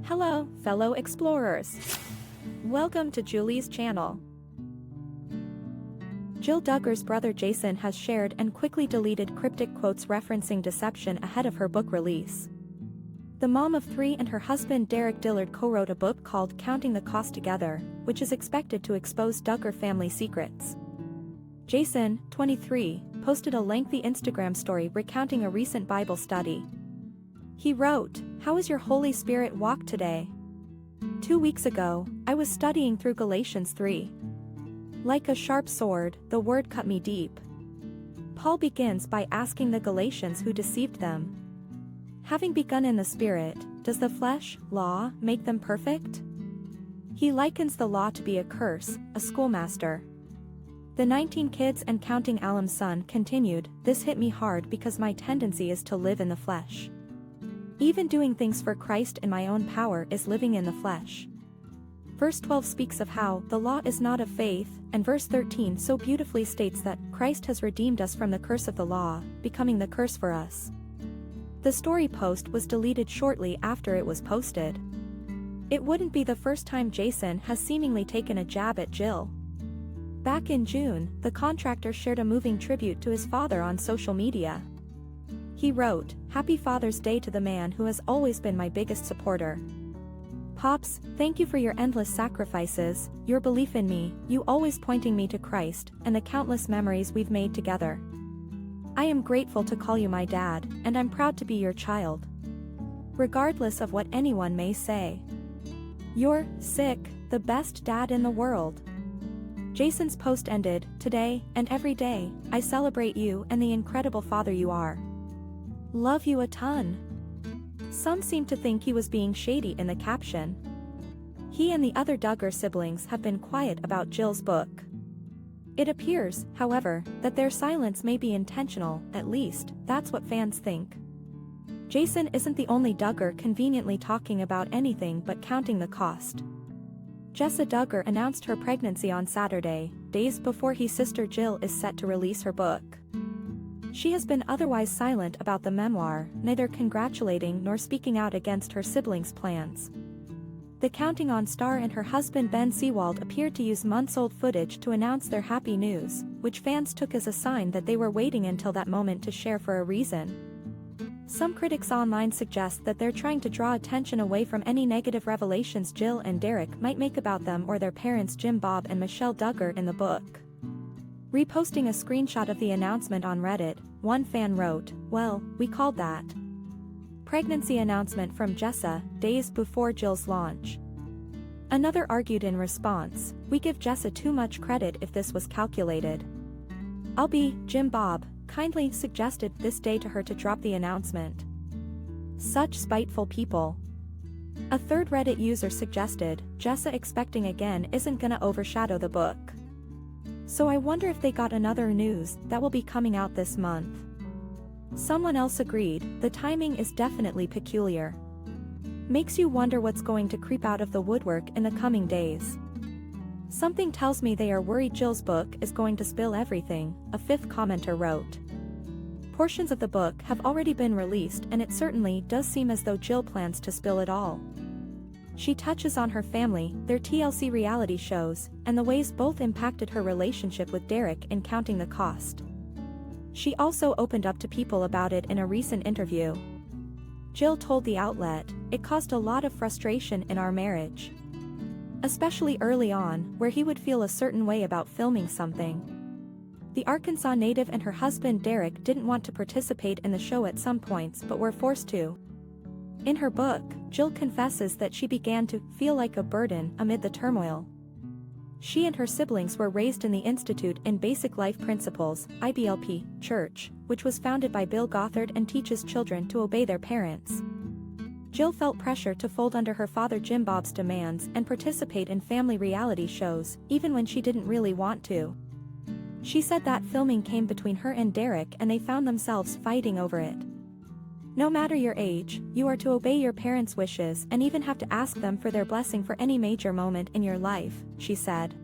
Hello, fellow explorers. Welcome to Julie's channel. Jill Duggar's brother Jason has shared and quickly deleted cryptic quotes referencing deception ahead of her book release. The mom of three and her husband Derick Dillard co-wrote a book called Counting the Cost Together, which is expected to expose Duggar family secrets. Jason, 23, posted a lengthy Instagram story recounting a recent Bible study. He wrote, "How is your Holy Spirit walk today? 2 weeks ago, I was studying through Galatians 3. Like a sharp sword, the word cut me deep." Paul begins by asking the Galatians who deceived them. Having begun in the Spirit, does the flesh, law, make them perfect? He likens the law to be a curse, a schoolmaster. The 19 kids and counting alum's son continued, "This hit me hard because my tendency is to live in the flesh. Even doing things for Christ in my own power is living in the flesh." Verse 12 speaks of how the law is not of faith, and verse 13 so beautifully states that Christ has redeemed us from the curse of the law, becoming the curse for us. The story post was deleted shortly after it was posted. It wouldn't be the first time Jason has seemingly taken a jab at Jill. Back in June, the contractor shared a moving tribute to his father on social media. He wrote, "Happy Father's Day to the man who has always been my biggest supporter. Pops, thank you for your endless sacrifices, your belief in me, you always pointing me to Christ, and the countless memories we've made together. I am grateful to call you my dad, and I'm proud to be your child. Regardless of what anyone may say. You're sick, the best dad in the world." Jason's post ended, "Today, and every day, I celebrate you and the incredible father you are. Love you a ton." Some seem to think he was being shady in the caption. He and the other Duggar siblings have been quiet about Jill's book. It appears, however, that their silence may be intentional, at least, that's what fans think. Jason isn't the only Duggar conveniently talking about anything but counting the cost. Jessa Duggar announced her pregnancy on Saturday, days before his sister Jill is set to release her book. She has been otherwise silent about the memoir, neither congratulating nor speaking out against her siblings' plans. The Counting On star and her husband Ben Seawald appeared to use months-old footage to announce their happy news, which fans took as a sign that they were waiting until that moment to share for a reason. Some critics online suggest that they're trying to draw attention away from any negative revelations Jill and Derick might make about them or their parents Jim Bob and Michelle Duggar in the book. Reposting a screenshot of the announcement on Reddit, one fan wrote, "Well, we called that." Pregnancy announcement from Jessa, days before Jill's launch. Another argued in response, "We give Jessa too much credit if this was calculated. I'll be, Jim Bob, kindly suggested this day to her to drop the announcement. Such spiteful people." A third Reddit user suggested, "Jessa expecting again isn't gonna overshadow the book. So I wonder if they got another news that will be coming out this month." Someone else agreed, "The timing is definitely peculiar. Makes you wonder what's going to creep out of the woodwork in the coming days. Something tells me they are worried Jill's book is going to spill everything," a fifth commenter wrote. Portions of the book have already been released and it certainly does seem as though Jill plans to spill it all. She touches on her family, their TLC reality shows, and the ways both impacted her relationship with Derick in Counting the Cost. She also opened up to people about it in a recent interview. Jill told the outlet, "It caused a lot of frustration in our marriage. Especially early on, where he would feel a certain way about filming something. The Arkansas native and her husband Derick didn't want to participate in the show at some points but were forced to." In her book, Jill confesses that she began to feel like a burden amid the turmoil. She and her siblings were raised in the Institute in Basic Life Principles, IBLP, church, which was founded by Bill Gothard and teaches children to obey their parents. Jill felt pressure to fold under her father Jim Bob's demands and participate in family reality shows, even when she didn't really want to. She said that filming came between her and Derick and they found themselves fighting over it. "No matter your age, you are to obey your parents' wishes and even have to ask them for their blessing for any major moment in your life," she said.